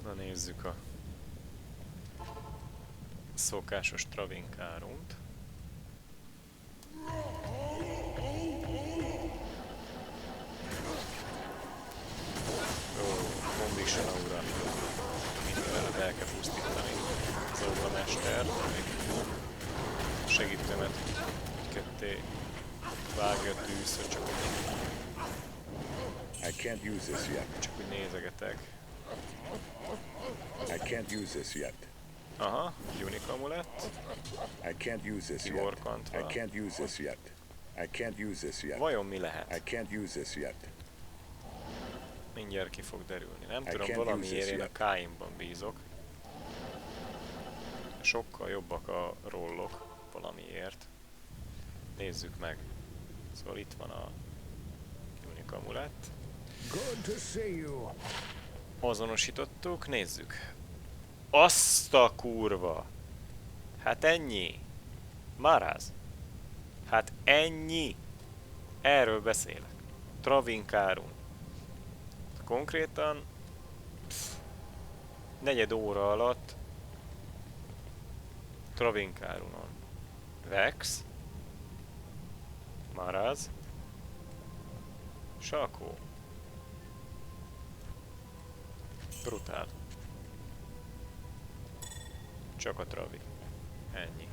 Na nézzük a szokásos Travinkárunt. Ó, Bombisana ura. Mindenre el kell pusztítani az óvamestert, ami segítőmet ketté vágja a tűz, hogy csak I can't use this yet. úgy nézegetek. I can't use this yet. Aha, Unique Amulett. I can't use this yet. Kivorkantva. I can't use this yet. I can't use this yet. Vajon mi lehet? I can't use this yet. Mindjárt ki fog derülni. Nem I tudom, can't valamiért use this én a yet. Káinban bízok. Sokkal jobbak a rollok valamiért. Nézzük meg. Szóval itt van a Unique Amulett. Good to see you. Azonosítottuk, nézzük. Azt a kurva! Hát ennyi! Maráz! Hát ennyi! Erről beszélek. Travinkárun. Konkrétan negyed óra alatt Travinkárunon. Vex. Maráz. Sakó. Brutál. Csak a Travi. Ennyi.